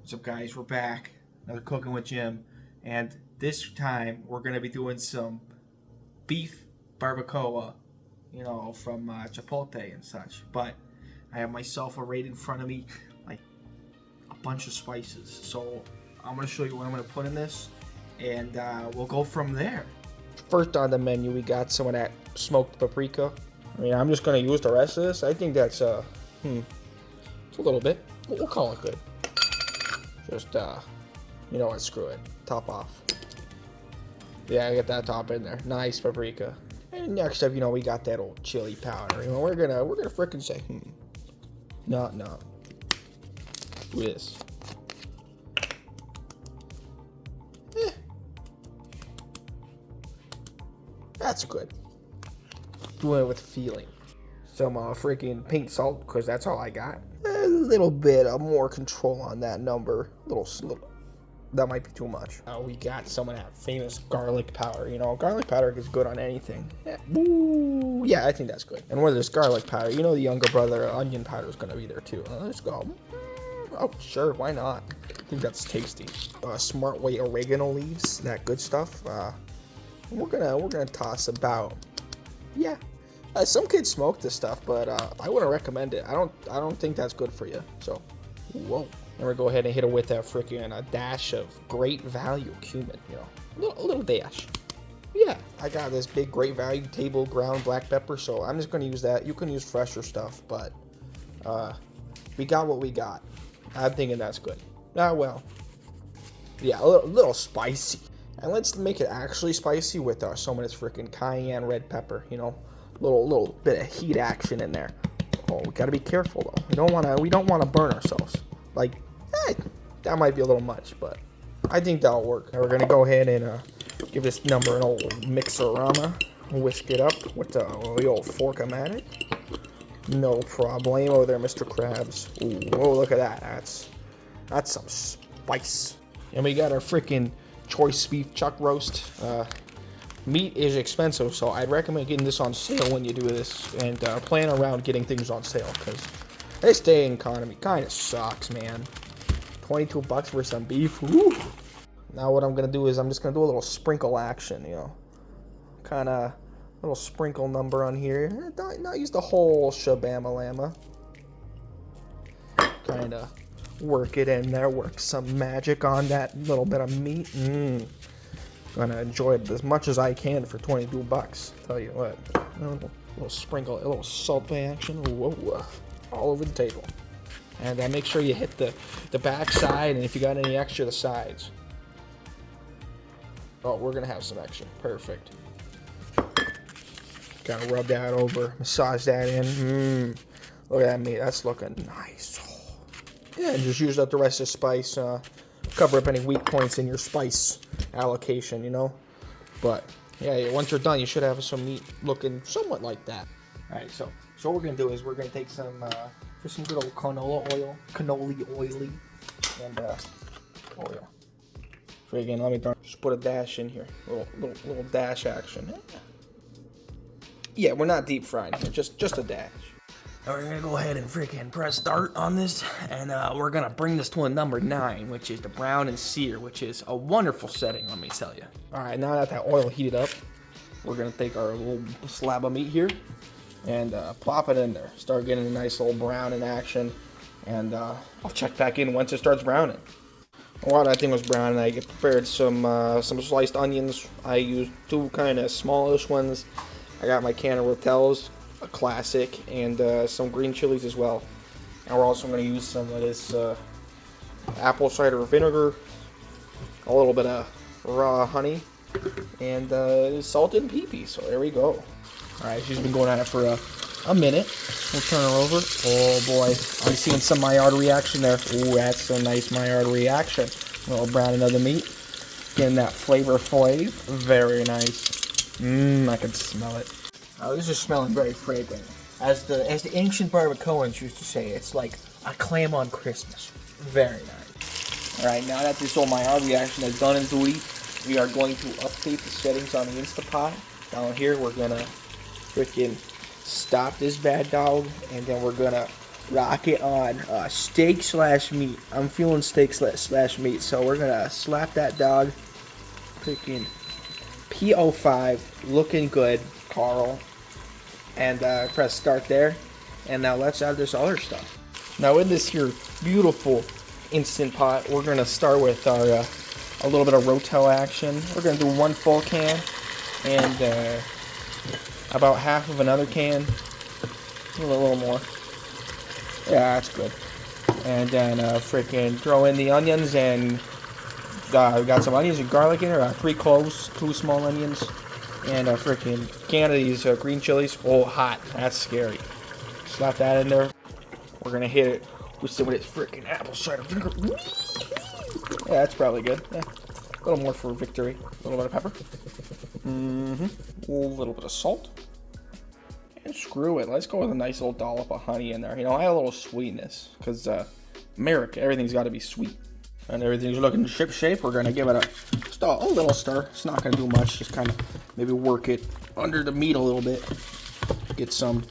What's up, guys? We're back. Another Cooking with Jim. And this time, we're going to be doing some beef barbacoa, you know, from Chipotle and such. But I have myself right in front of me, like a bunch of spices. So I'm going to show you what I'm going to put in this, and we'll go from there. First on the menu, we got some of that smoked paprika. I mean, I'm just going to use the rest of this. I think that's, it's a little bit. We'll call it good. Just, you know what, screw it. Top off. Yeah, I get that top in there. Nice paprika. And next up, you know, we got that old chili powder. You know, we're gonna frickin' say, no. Do this. That's good. Doing it with feeling. Some freaking pink salt, because that's all I got. A little bit of more control on that number. Little, that might be too much. We got some of that famous garlic powder. You know, garlic powder is good on anything. Yeah, ooh, yeah, I think that's good. And with this garlic powder, you know, the younger brother onion powder is going to be there too. Let's go. Oh, sure, why not? I think that's tasty. Smart Way oregano leaves, that good stuff. We're gonna toss about, yeah. Some kids smoke this stuff, but I wouldn't recommend it. I don't think that's good for you. So, whoa. And we're go ahead and hit it with a freaking dash of Great Value cumin. You know, a little dash. Yeah, I got this big Great Value table ground black pepper, so I'm just gonna use that. You can use fresher stuff, but we got what we got. I'm thinking that's good. Well, yeah, a little spicy. And let's make it actually spicy with some of this freaking cayenne red pepper. You know. Little bit of heat action in there. Oh, we gotta be careful though. We don't wanna burn ourselves. Like, that might be a little much, but I think that'll work. And we're gonna go ahead and give this number an old mixer-rama. Whisk it up with the old fork-o-matic. No problemo there, Mr. Krabs. Ooh, whoa, look at that. That's some spice. And we got our freaking choice beef chuck roast. Meat is expensive, so I'd recommend getting this on sale when you do this, and plan around getting things on sale, because this day in economy kind of sucks, man. 22 bucks for some beef. Woo. Now what I'm gonna do is I'm just gonna do a little sprinkle action, you know, kind of little sprinkle number on here. Not use the whole shabama lama. Kind of work it in there, work some magic on that little bit of meat. Gonna enjoy it as much as I can for 22 bucks. Tell you what, a little sprinkle, a little salt bay action, whoa, all over the table. And make sure you hit the back side, and if you got any extra, the sides. Oh, we're gonna have some extra. Perfect. Gotta rub that over, massage that in. Look at that meat, that's looking nice. Yeah, and just use up the rest of the spice. Cover up any weak points in your spice allocation, you know. But yeah, once you're done, you should have some meat looking somewhat like that. All right, so what we're gonna do is we're gonna take some just some good old canola oily, and oil. So again, let me just put a dash in here, little dash action. Yeah, we're not deep frying here, just a dash. Now we're gonna go ahead and freaking press start on this, and we're gonna bring this to a number 9, which is the brown and sear, which is a wonderful setting, let me tell you. All right, now that oil heated up, we're gonna take our little slab of meat here and plop it in there. Start getting a nice little brown in action, and I'll check back in once it starts browning. While that thing was browning, I prepared some sliced onions. I used 2 kind of smallish ones. I got my can of Rotels, a classic, and some green chilies as well. And we're also going to use some of this apple cider vinegar, a little bit of raw honey, and salt and pee-pee. So there we go. Alright, she's been going at it for a minute. We'll turn her over. Oh boy, I'm seeing some Maillard reaction there. Ooh, that's some nice Maillard reaction. A little browning of the meat. Getting that flavor flavor. Very nice. I can smell it. Oh, this is smelling very fragrant. As the ancient barbacoans used to say, it's like a clam on Christmas. Very nice. Alright, now that this old Maillard reaction has done its duty, we are going to update the settings on the Instapot. Down here, we're gonna freaking stop this bad dog, and then we're gonna rock it on steak slash meat. I'm feeling steak slash meat, so we're gonna slap that dog. Freaking P05, looking good, Carl. And press start there. And now let's add this other stuff. Now in this here beautiful Instant Pot, we're gonna start with our a little bit of Rotel action. We're gonna do 1 full can and about half of another can, a little more. Yeah, that's good. And then freaking throw in the onions, and we got some onions and garlic in there. 3 cloves, 2 small onions, and a freaking can of these green chilies. Oh, hot! That's scary. Slap that in there. We're gonna hit it with some of this freaking apple cider vinegar. Yeah, that's probably good. Yeah. A little more for victory. A little bit of pepper. A little bit of salt. And screw it. Let's go with a nice little dollop of honey in there. You know, add a little sweetness. Because America, everything's got to be sweet. And everything's looking ship shape. We're going to give it just a little stir. It's not going to do much. Just kind of maybe work it under the meat a little bit. Get some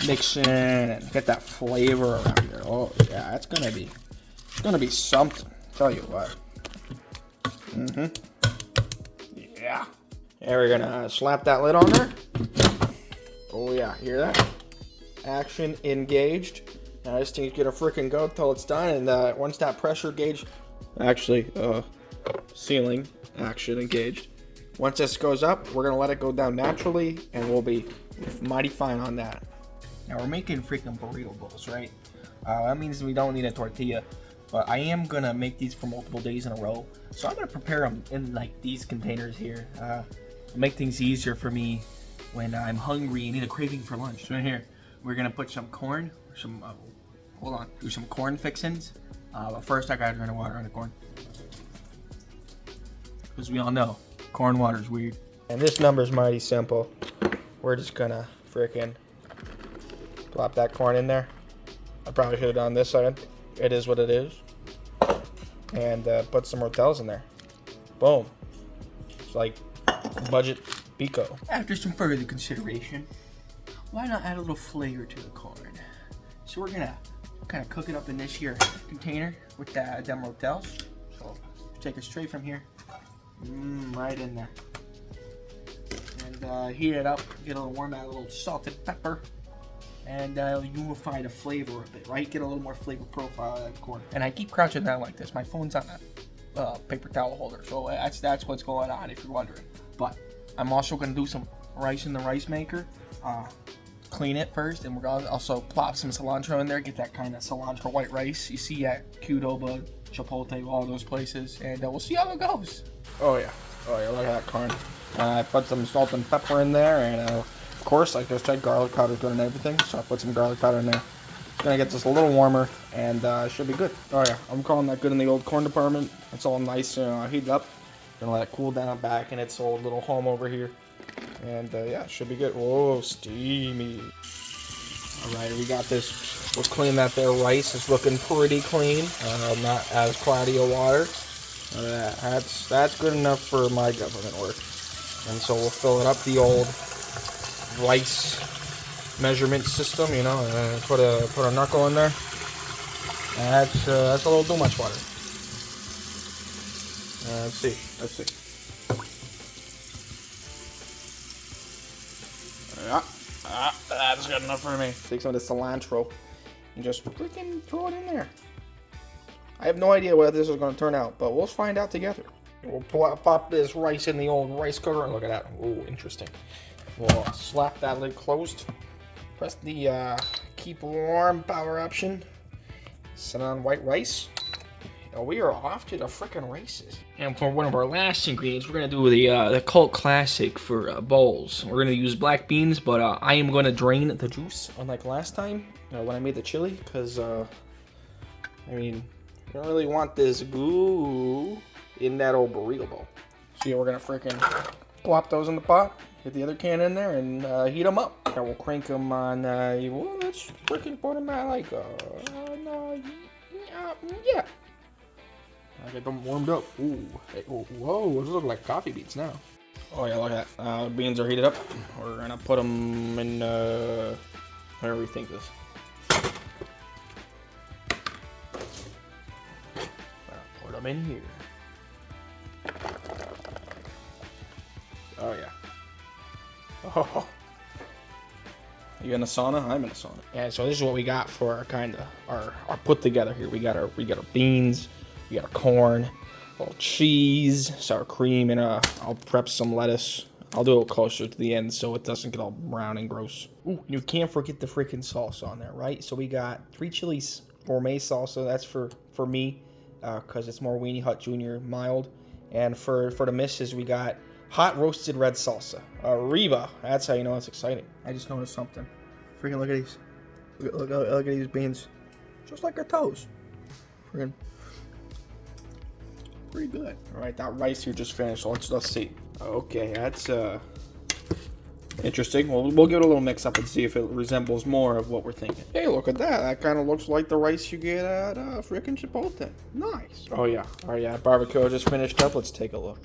mixing and get that flavor around here. Oh yeah, it's gonna be something. Tell you what. Yeah. And we're gonna slap that lid on there. Oh yeah, hear that? Action engaged. Now this thing's gonna freaking go till it's done, and once that pressure gauge, actually, ceiling action engaged. Once this goes up, we're gonna let it go down naturally, and we'll be mighty fine on that. Now we're making freaking burrito bowls, right? That means we don't need a tortilla, but I am gonna make these for multiple days in a row. So I'm gonna prepare them in like these containers here. Make things easier for me when I'm hungry and need a craving for lunch. So in here, we're gonna put some corn, do some corn fixins. But first I gotta turn the water on the corn. Because we all know, corn water is weird. And this number is mighty simple. We're just gonna freaking plop that corn in there. I probably should have done this side. It is what it is. And put some Rotels in there. Boom. It's like budget pico. After some further consideration, why not add a little flavor to the corn? So we're gonna kind of cook it up in this here container with them Rotels. So take it straight from here, right in there. And heat it up, get a little warm, add a little salt and pepper. And unify the flavor of it, right? Get a little more flavor profile out of that corn. And I keep crouching down like this. My phone's on a paper towel holder, so that's what's going on, if you're wondering. But I'm also gonna do some rice in the rice maker. Clean it first, and we're gonna also plop some cilantro in there. Get that kind of cilantro white rice you see at Qdoba, Chipotle, all those places, and we'll see how it goes. Oh yeah, look at that corn. I put some salt and pepper in there, and of course, like I said, garlic powder is good and everything, so I put some garlic powder in there. Gonna get this a little warmer, and it should be good. Oh yeah, I'm calling that good in the old corn department. It's all nice, heated up. Gonna let it cool down back in its old little home over here. And yeah, it should be good. Whoa, steamy. Alright, we got this. We'll clean that there rice. It's looking pretty clean. Not as cloudy of water. That's good enough for my government work. And so we'll fill it up the old rice measurement system, you know, put a knuckle in there. That's a little too much water. Let's see. That's good enough for me. Take some of the cilantro and just freaking throw it in there. I have no idea what this is going to turn out, but we'll find out together. We'll pop this rice in the old rice cooker, and look at that. Ooh, interesting. We'll slap that lid closed. Press the keep warm power option. Set on white rice. And we are off to the frickin' races. And for one of our last ingredients, we're gonna do the cult classic for bowls. We're gonna use black beans, but I am gonna drain the juice, unlike last time when I made the chili, because I mean, I don't really want this goo in that old burrito bowl. So yeah, we're gonna frickin' plop those in the pot. Get the other can in there and heat them up. And we'll crank them on, well, let's freaking put them at like, yeah. I get them warmed up. Ooh, hey, whoa, those look like coffee beans now. Oh yeah, look at that. Beans are heated up. We're gonna put them in, where do we think this? them in here. Oh yeah. Oh. You in a sauna? I'm in a sauna. Yeah, so this is what we got for our our put together here. We got our beans, we got our corn, a little cheese, sour cream, and I'll prep some lettuce. I'll do it closer to the end so it doesn't get all brown and gross. Ooh, you can't forget the freaking salsa on there, right? So we got 3 chilies gourmet salsa. That's for me, because it's more Weenie Hut Jr. mild. And for the misses, we got hot roasted red salsa. Arriba. That's how you know it's exciting. I just noticed something. Freaking look at these. Look at these beans. Just like our toes. Freaking pretty good. All right, that rice here just finished. So let's see. Okay, that's interesting. We'll give it a little mix up and see if it resembles more of what we're thinking. Hey, look at that. That kind of looks like the rice you get at freaking Chipotle. Nice. Oh yeah. All right, yeah. Barbacoa just finished up. Let's take a look.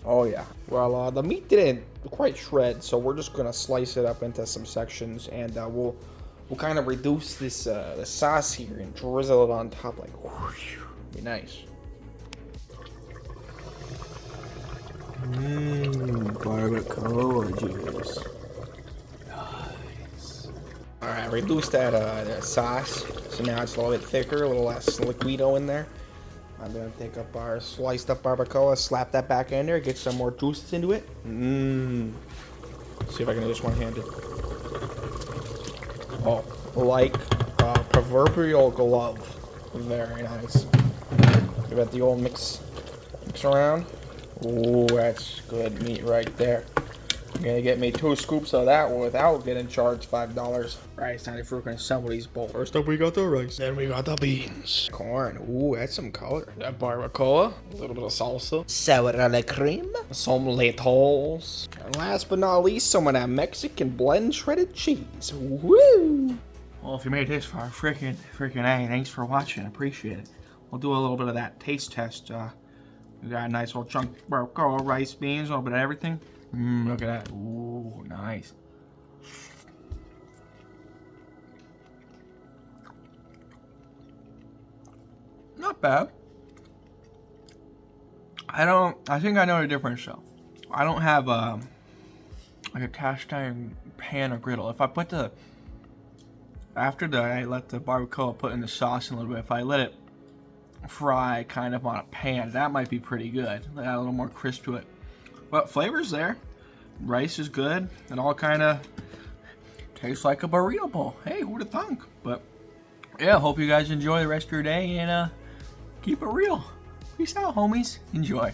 Oh yeah. Well, the meat didn't quite shred, so we're just gonna slice it up into some sections, and we'll kind of reduce this the sauce here and drizzle it on top like whoosh. Be nice. Barbacoa juice. Nice. All right, reduce that sauce, so now it's a little bit thicker, a little less liquido in there. I'm gonna take up our sliced up barbacoa, slap that back in there, get some more juices into it. See if I can do this one-handed. Oh, like a proverbial glove. Very nice. Give it the old mix around. Ooh, that's good meat right there. You're gonna get me 2 scoops of that without getting charged $5. Right, it's time for we're gonna assemble these bowls. First up, we got the rice. Then we got the beans. Corn. Ooh, that's some color. That barbacoa. A little bit of salsa. Sour cream. Some lettuce. And last but not least, some of that Mexican blend shredded cheese. Woo! Well, if you made it this far, freaking A, thanks for watching. Appreciate it. We'll do a little bit of that taste test. We got a nice little chunk of barbacoa, rice, beans, a little bit of everything. Look at that. Ooh, nice. Not bad. I think I know the difference though. I don't have like a cast iron pan or griddle. If I put I let the barbacoa put in the sauce a little bit, if I let it fry kind of on a pan, that might be pretty good. Add a little more crisp to it. But flavor's there. Rice is good. It all kind of tastes like a burrito bowl. Hey, who'd have thunk? But yeah, hope you guys enjoy the rest of your day and keep it real. Peace out, homies. Enjoy.